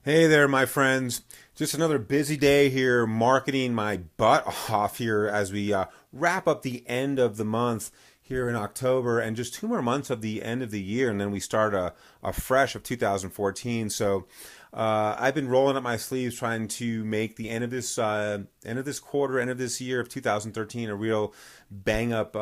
Hey there, my friends. Just another busy day here, marketing my butt off here as we wrap up the end of the month here in October, and just 2 more months of the end of the year, and then we start a fresh of 2014. So I've been rolling up my sleeves trying to make the end of this quarter, end of this year of 2013 a real bang up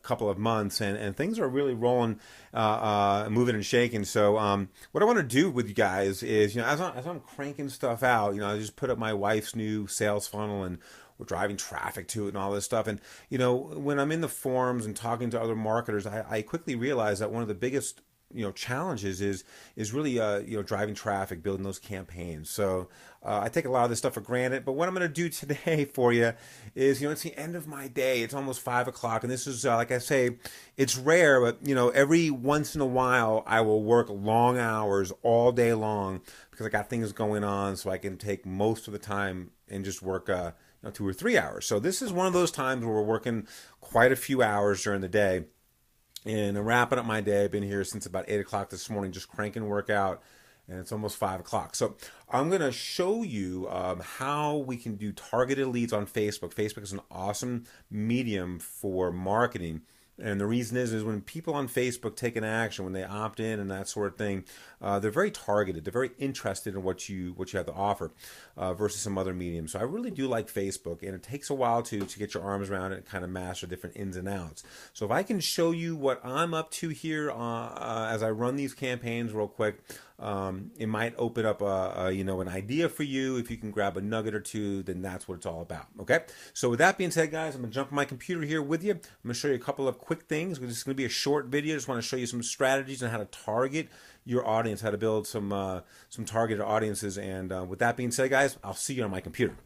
couple of months, and things are really rolling, moving and shaking. So what I want to do with you guys is, as I'm cranking stuff out, I just put up my wife's new sales funnel, and we're driving traffic to it and all this stuff. And when I'm in the forums and talking to other marketers, I quickly realize that one of the biggest challenges is really driving traffic, building those campaigns. So I take a lot of this stuff for granted, but what I'm going to do today for you is, it's the end of my day. It's almost 5 o'clock, and this is like I say, it's rare, but every once in a while I will work long hours all day long because I got things going on, so I can take most of the time and just work 2 or 3 hours. So this is one of those times where we're working quite a few hours during the day. And I'm wrapping up my day. I've been here since about 8 o'clock this morning, just cranking work out, and it's almost 5 o'clock. So I'm going to show you how we can do targeted leads on Facebook. Facebook is an awesome medium for marketing. And the reason is when people on Facebook take an action, when they opt in and that sort of thing, they're very targeted. They're very interested in what you have to offer versus some other mediums. So I really do like Facebook, and it takes a while to get your arms around it and kind of master different ins and outs. So if I can show you what I'm up to here as I run these campaigns real quick, it might open up an idea for you. If you can grab a nugget or two, then that's what it's all about. Okay. So with that being said, guys, I'm gonna jump on my computer here with you. I'm gonna show you a couple of quick things. This is gonna be a short video. Just want to show you some strategies on how to target your audience, how to build some targeted audiences. And with that being said, guys, I'll see you on my computer.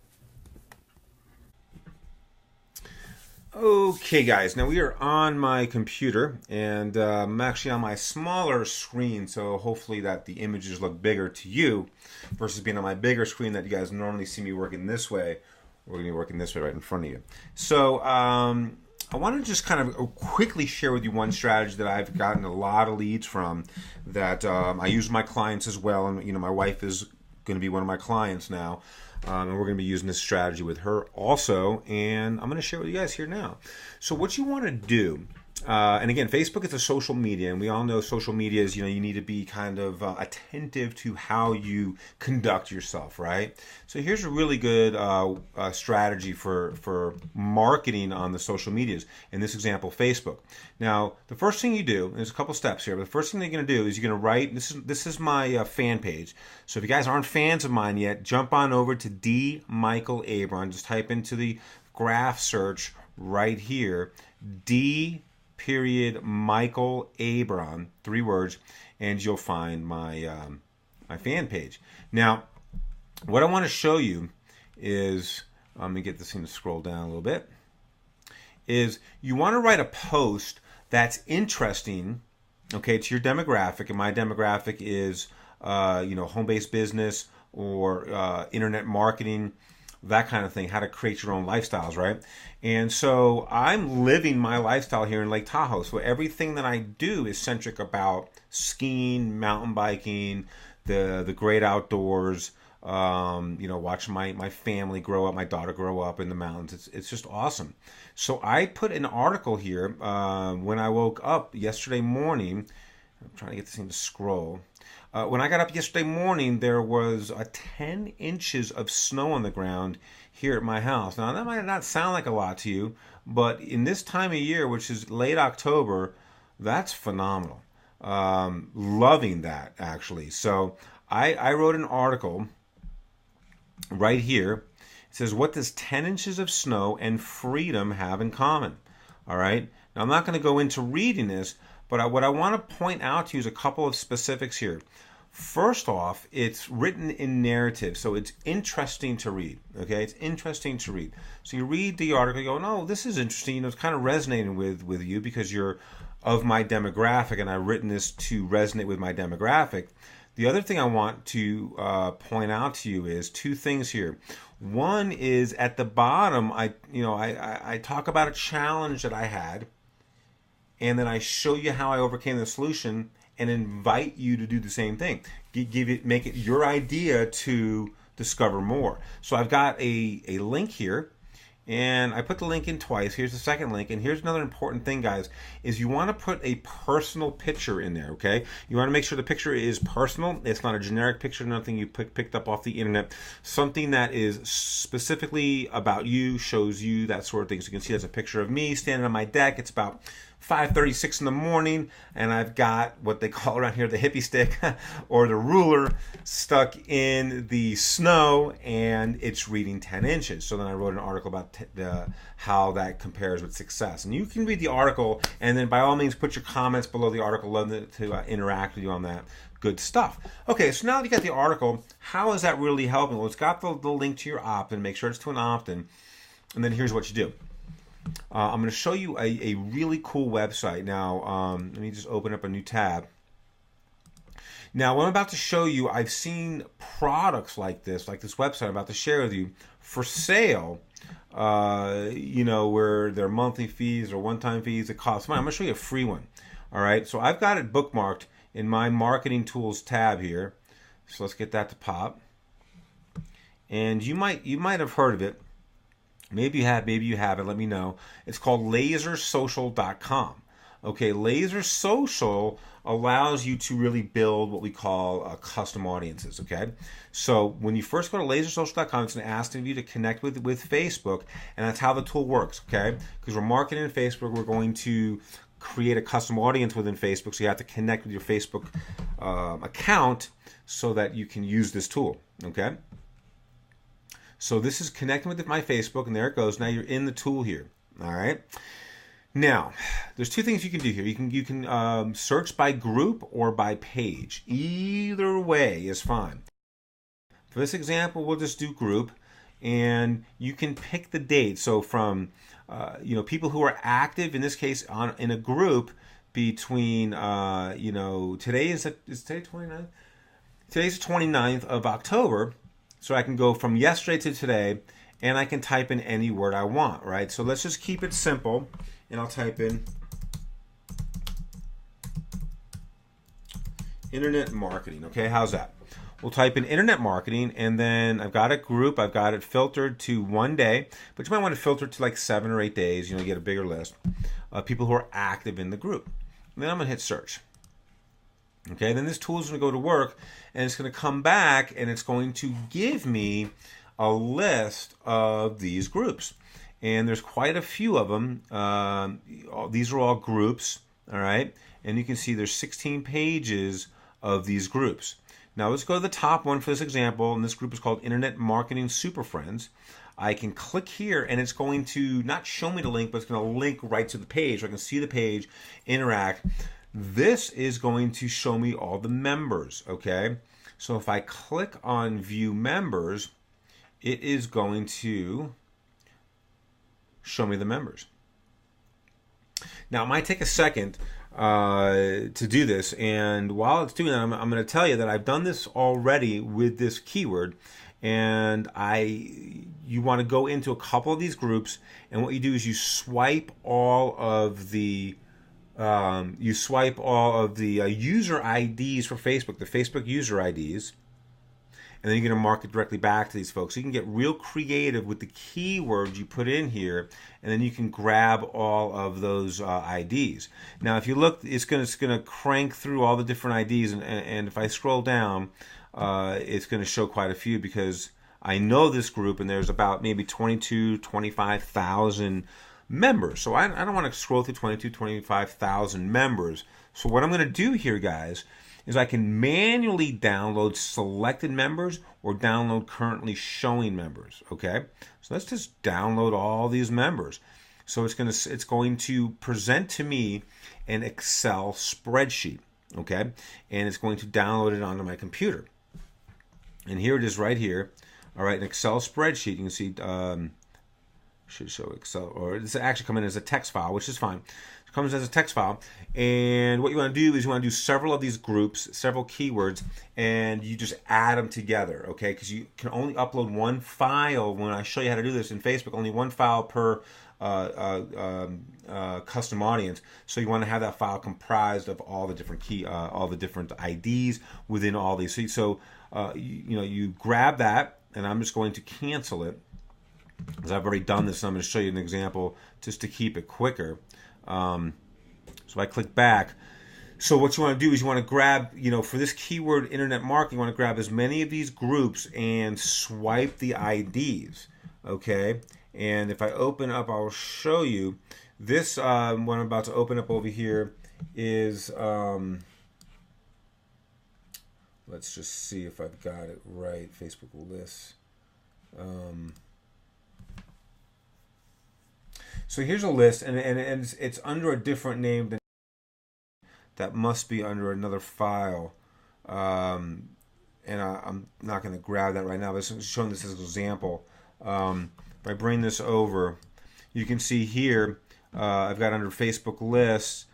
Okay, guys, now we are on my computer, and I'm actually on my smaller screen, so hopefully that the images look bigger to you versus being on my bigger screen that you guys normally see me working this way. We're going to be working this way right in front of you. So I want to just kind of quickly share with you one strategy that I've gotten a lot of leads from that I use with my clients as well, and my wife is going to be one of my clients now. And we're going to be using this strategy with her also, and I'm going to share it with you guys here now. So what you want to do, and again, Facebook is a social media, and we all know social media is, you need to be kind of attentive to how you conduct yourself, right? So here's a really good strategy for marketing on the social medias. In this example, Facebook. Now, the first thing you do, there's a couple steps here, but the first thing you're going to do is you're going to write, this is my fan page. So if you guys aren't fans of mine yet, jump on over to D. Michael Abron. Just type into the graph search right here, D. Michael Abron, 3 words, and you'll find my my fan page. Now, what I want to show you is, let me get this thing to scroll down a little bit, is you want to write a post that's interesting, okay, to your demographic, and my demographic is home-based business or internet marketing, that kind of thing, how to create your own lifestyles, right? And so I'm living my lifestyle here in Lake Tahoe. So everything that I do is centric about skiing, mountain biking, the great outdoors, watching my family grow up, my daughter grow up in the mountains. It's just awesome. So I put an article here when I woke up yesterday morning. I'm trying to get this thing to scroll. When I got up yesterday morning, there was 10 inches of snow on the ground here at my house. Now, that might not sound like a lot to you, but in this time of year, which is late October, that's phenomenal. Loving that, actually. So I wrote an article right here. It says, what does 10 inches of snow and freedom have in common? All right. Now, I'm not going to go into reading this, but what I want to point out to you is a couple of specifics here. First off, it's written in narrative, so it's interesting to read. Okay, it's interesting to read. So you read the article, you go, "No, this is interesting. It's kind of resonating with you because you're of my demographic, and I've written this to resonate with my demographic." The other thing I want to point out to you is 2 things here. One is at the bottom, I talk about a challenge that I had, and then I show you how I overcame the solution. and invite you to do the same thing. Make it your idea to discover more. So I've got a link here, and I put the link in twice. Here's the second link, and here's another important thing, guys, is you want to put a personal picture in there, okay? You want to make sure the picture is personal. It's not a generic picture, nothing you picked up off the internet. Something that is specifically about you, shows you, that sort of thing. So you can see there's a picture of me standing on my deck. It's about 5:36 in the morning, and I've got what they call around here the hippie stick or the ruler stuck in the snow, and it's reading 10 inches. So then I wrote an article about how that compares with success. And you can read the article, and then by all means put your comments below the article. Love to interact with you on that. Good stuff. Okay, so now that you got the article, how is that really helping? Well, it's got the link to your opt-in. Make sure it's to an opt-in. And then here's what you do. I'm going to show you a really cool website. Now, let me just open up a new tab. Now, what I'm about to show you, I've seen products like this website I'm about to share with you, for sale, where their monthly fees or one-time fees, it costs money. I'm going to show you a free one. All right, so I've got it bookmarked in my marketing tools tab here. So let's get that to pop. And you might have heard of it. Maybe you have, maybe you haven't. Let me know. It's called lasersocial.com. Okay, Laser Social allows you to really build what we call custom audiences, okay? So when you first go to lasersocial.com, it's going to ask you to connect with Facebook, and that's how the tool works, okay? Because we're marketing in Facebook, we're going to create a custom audience within Facebook, so you have to connect with your Facebook account so that you can use this tool, okay? So this is connecting with my Facebook, and there it goes. Now you're in the tool here. All right. Now, there's two things you can do here. You can search by group or by page. Either way is fine. For this example, we'll just do group, and you can pick the date. So from people who are active, in this case, in a group between today is today 29th? Today's the 29th of October. So I can go from yesterday to today, and I can type in any word I want, right? So let's just keep it simple, and I'll type in internet marketing, okay? How's that? We'll type in internet marketing, and then I've got a group. I've got it filtered to 1 day, but you might want to filter it to like 7 or 8 days, get a bigger list of people who are active in the group. And then I'm going to hit search. Okay, then this tool is going to go to work, and it's going to come back, and it's going to give me a list of these groups. And there's quite a few of them. These are all groups, all right? And you can see there's 16 pages of these groups. Now let's go to the top one for this example, and this group is called Internet Marketing Super Friends. I can click here, and it's going to not show me the link, but it's going to link right to the page, so I can see the page, interact. This is going to show me all the members, okay? So if I click on View Members, it is going to show me the members. Now, it might take a second to do this, and while it's doing that, I'm going to tell you that I've done this already with this keyword, and you want to go into a couple of these groups, and what you do is you swipe all of the user IDs for Facebook, the Facebook user IDs, and then you're going to market directly back to these folks. So you can get real creative with the keywords you put in here, and then you can grab all of those IDs. Now, if you look, it's going to crank through all the different IDs, and if I scroll down, it's going to show quite a few, because I know this group, and there's about maybe 25,000 members. So I don't want to scroll through 25,000 members. So what I'm going to do here, guys, is I can manually download selected members or download currently showing members, okay? So let's just download all these members. So it's going to present to me an Excel spreadsheet, okay? And it's going to download it onto my computer. And here it is right here. All right, an Excel spreadsheet. You can see should show Excel, or it's actually coming as a text file, which is fine. It comes as a text file, and what you want to do is you want to do several of these groups, several keywords, and you just add them together, okay? Because you can only upload one file. When I show you how to do this in Facebook, only one file per custom audience. So you want to have that file comprised of all the different all the different IDs within all these. You grab that, and I'm just going to cancel it because I've already done this. And I'm going to show you an example just to keep it quicker. So I click back. So what you want to do is you want to grab, for this keyword internet marketing, you want to grab as many of these groups and swipe the IDs, okay? And if I open up, I'll show you. This what I'm about to open up over here is, let's just see if I've got it right, Facebook lists. So here's a list, and it's under a different name than that must be under another file. And I'm not going to grab that right now, but I'm showing this as an example. If I bring this over, you can see here, I've got under Facebook lists,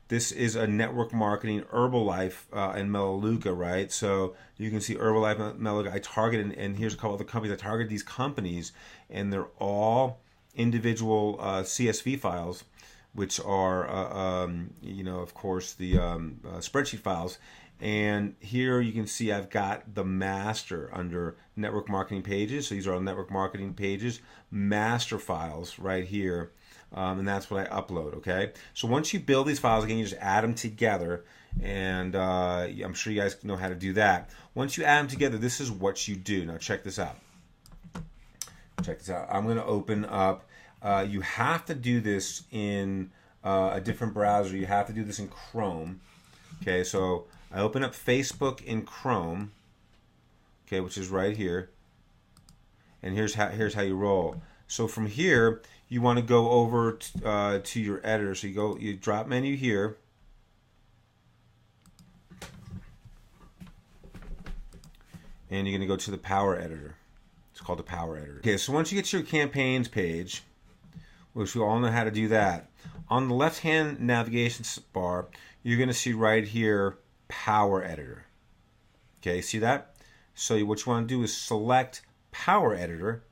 this is a network marketing Herbalife and Melaleuca, right? So you can see Herbalife and Melaleuca. I target, and here's a couple other companies. I target these companies, and they're all individual CSV files, which are, of course, the spreadsheet files. And here you can see I've got the master under network marketing pages. So these are all network marketing pages, master files right here. And that's what I upload, okay? So once you build these files, again, you just add them together. And I'm sure you guys know how to do that. Once you add them together, this is what you do. Now check this out. Check this out. I'm going to open up. You have to do this in a different browser. You have to do this in Chrome. Okay, so I open up Facebook in Chrome, okay, which is right here. And here's how you roll. So from here, you want to go over to your editor. So you drop menu here. And you're going to go to the Power Editor. It's called the Power Editor. Okay, so once you get to your campaigns page, which we all know how to do that, on the left-hand navigation bar, you're going to see right here, Power Editor. Okay, see that? So what you want to do is select Power Editor.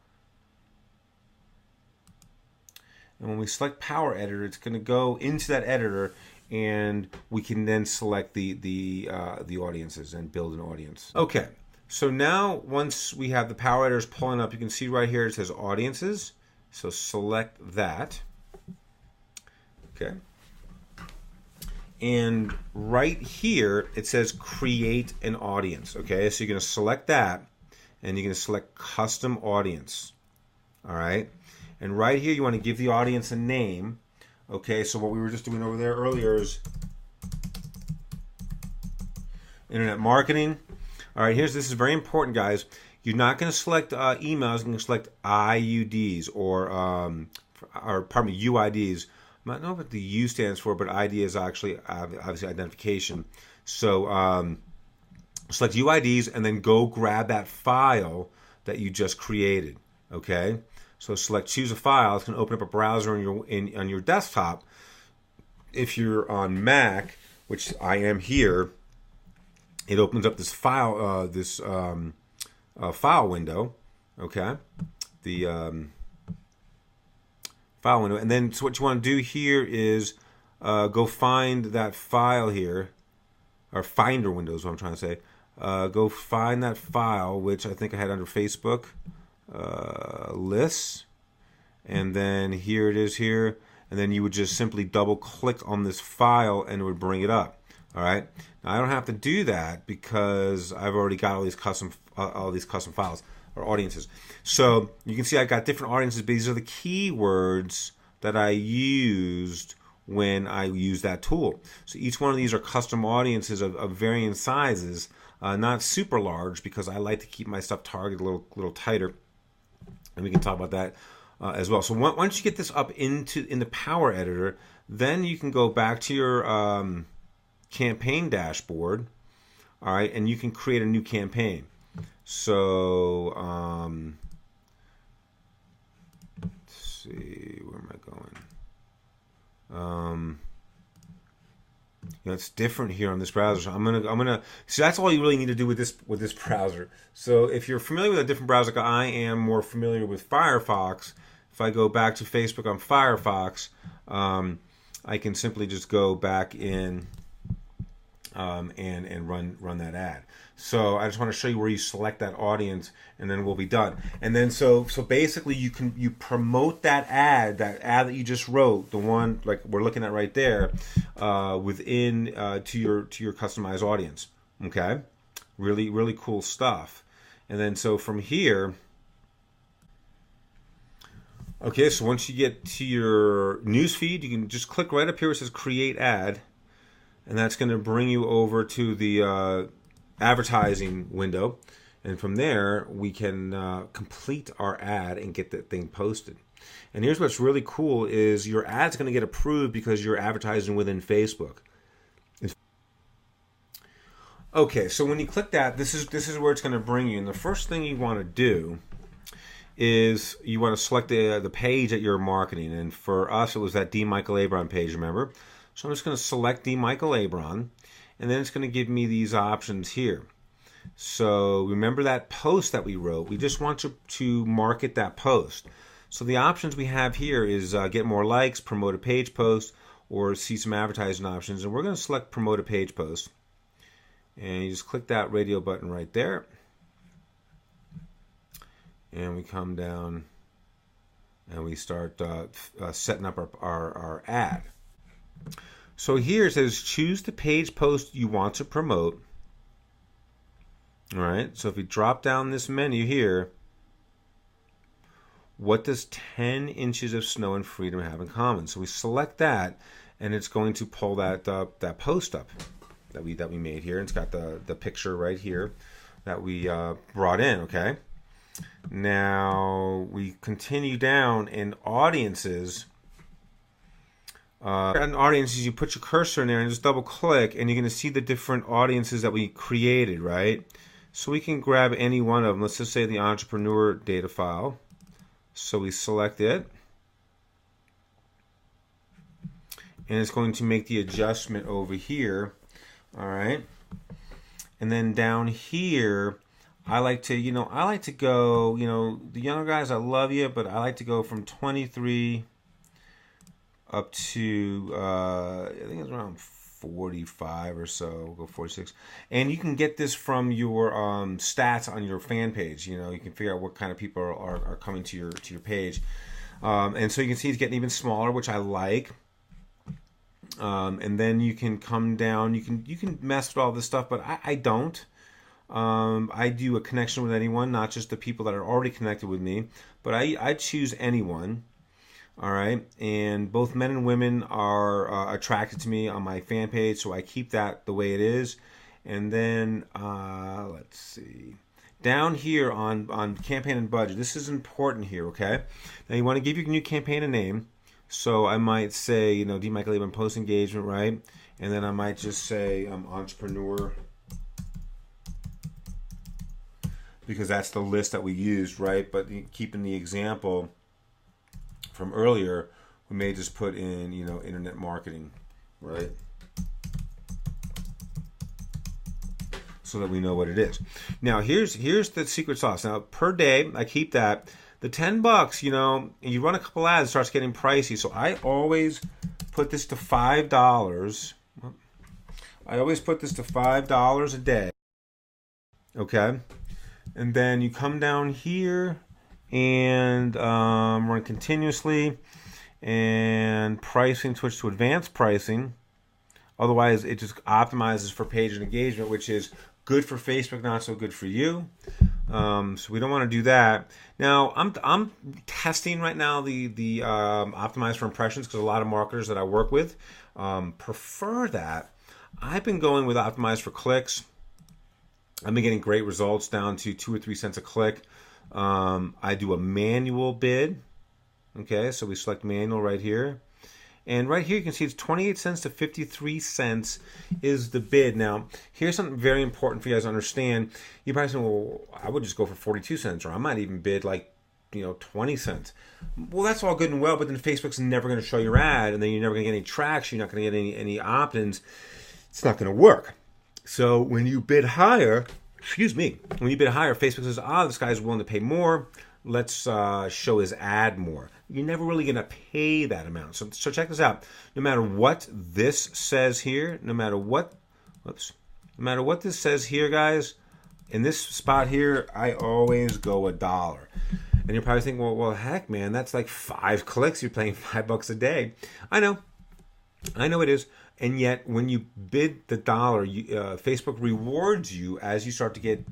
And when we select Power Editor, it's going to go into that editor, and we can then select the audiences and build an audience. Okay, so now once we have the Power Editors pulling up, you can see right here it says Audiences. So select that. Okay. And right here it says Create an Audience. Okay, so you're going to select that, and you're going to select Custom Audience. All right. And right here you want to give the audience a name. Okay, so what we were just doing over there earlier is internet marketing. All right, this is very important, guys. You're not going to select emails. You're going to select IUDs or pardon me, UIDs. I don't know what the U stands for, but ID is actually obviously identification. So select UIDs and then go grab that file that you just created. Okay. So select choose a file. It's going to open up a browser on your desktop. If you're on Mac, which I am here, it opens up this file file window. Okay, the file window, and then so what you want to do here is go find that file here, or Finder window is what I'm trying to say. Go find that file, which I think I had under Facebook. Lists, and then here it is here, and then you would just simply double click on this file and it would bring it up. All right, now I don't have to do that because I've already got all these custom files or audiences. So you can see I got different audiences, but these are the keywords that I used when I used that tool. So each one of these are custom audiences of varying sizes, not super large because I like to keep my stuff targeted a little tighter. And we can talk about that as well. So once you get this up in the Power Editor, then you can go back to your campaign dashboard, all right, and you can create a new campaign. So let's see, where am I going? It's different here on this browser. So I'm gonna. So that's all you really need to do with this browser. So if you're familiar with a different browser, like I am more familiar with Firefox. if I go back to Facebook on Firefox, I can simply just go back in and run that ad. So I just want to show you where you select that audience, and then we'll be done. And then so basically you promote that ad that you just wrote, the one like we're looking at right there, within to your customized audience. Okay, really cool stuff. And then so from here. Okay, so once you get to your newsfeed, you can just click right up here where it says Create Ad, and that's going to bring you over to the advertising window. And from there, we can complete our ad and get that thing posted. And here's what's really cool is your ad's going to get approved because you're advertising within Facebook. Okay, so when you click that, this is where it's going to bring you. And the first thing you want to do is you want to select the page that you're marketing. And for us, it was that D. Michael Abron page, remember? So I'm just going to select D. Michael Abron, and then it's going to give me these options here. So remember that post that we wrote? We just want to market that post. So the options we have here is get more likes, promote a page post, or see some advertising options. And we're going to select promote a page post. And you just click that radio button right there. And we come down and we start setting up our ad. So here it says choose the page post you want to promote. All right, so if you drop down this menu here, what does 10 inches of snow and freedom have in common? So we select that, and it's going to pull that post up that we made here. It's got the picture right here that we brought in, okay? Now we continue down in audiences. In audiences, you put your cursor in there and just double click, and you're going to see the different audiences that we created, right? So we can grab any one of them. Let's just say the entrepreneur data file. So we select it, and it's going to make the adjustment over here. All right, and then down here, I like to go, the younger guys, I love you, but I like to go from 23 up to, I think it's around 45 or so. We'll go 46. And you can get this from your stats on your fan page. You can figure out what kind of people are coming to your page. And so you can see it's getting even smaller, which I like. And then you can come down, you can mess with all this stuff, but I don't. I do a connection with anyone, not just the people that are already connected with me, but I choose anyone. All right, and both men and women are attracted to me on my fan page, so I keep that the way it is. And then let's see, down here on campaign and budget, this is important here. Okay, now you want to give your new campaign a name. So I might say, D. Michael Abron post engagement, right? And then I might just say entrepreneur, because that's the list that we used, right? But keeping the example from earlier, we may just put in, internet marketing, right? So that we know what it is. Now, here's the secret sauce. Now, per day, I keep that. The $10, you run a couple ads, it starts getting pricey. So I always put this to $5. I always put this to $5 a day. Okay? And then you come down here and run continuously, and pricing, switch to advanced pricing. Otherwise, it just optimizes for page and engagement, which is good for Facebook, not so good for you. So we don't want to do that. Now, I'm testing right now the optimize for impressions, because a lot of marketers that I work with prefer that. I've been going with optimize for clicks. I've been getting great results down to 2 or 3 cents a click. I do a manual bid. Okay, so we select manual right here. And right here you can see it's 28 cents to 53 cents is the bid. Now, here's something very important for you guys to understand. You probably say, well, I would just go for 42 cents, or I might even bid like 20 cents. Well, that's all good and well, but then Facebook's never going to show your ad, and then you're never going to get any traction. You're not going to get any opt-ins. It's not going to work. So when you bid higher, when you bid higher, Facebook says, this guy's willing to pay more. Let's show his ad more. you're never really going to pay that amount. So check this out. No matter what this says here, no matter what this says here, guys, in this spot here, I always go $1. And you're probably thinking, well, heck, man, that's like 5 clicks. You're paying $5 a day. I know it is. And yet, when you bid the dollar, Facebook rewards you as you start to get,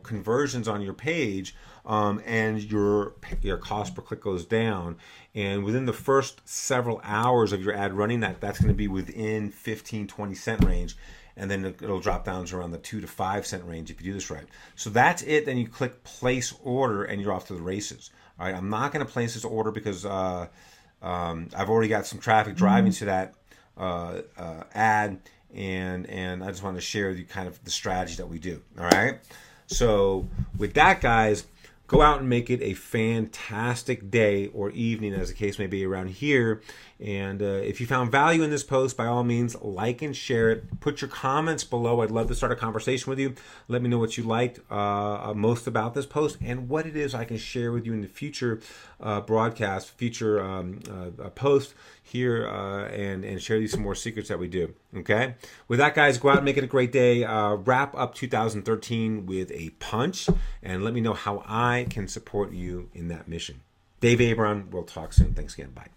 conversions on your page, and your cost per click goes down. And within the first several hours of your ad running, that's going to be within 15, 20 cent range. And then it'll drop down to around the 2 to 5 cent range if you do this right. So that's it. Then you click place order, and you're off to the races. All right. I'm not going to place this order because I've already got some traffic driving to that ad, and I just want to share with you kind of the strategy that we do. All right. So with that, guys, go out and make it a fantastic day or evening, as the case may be around here. And if you found value in this post, by all means, like and share it. Put your comments below. I'd love to start a conversation with you. Let me know what you liked most about this post and what it is I can share with you in the future broadcast, future post here, and share you some more secrets that we do. Okay? With that, guys, go out and make it a great day. Wrap up 2013 with a punch, and let me know how I can support you in that mission. Dave Abron, we'll talk soon. Thanks again. Bye.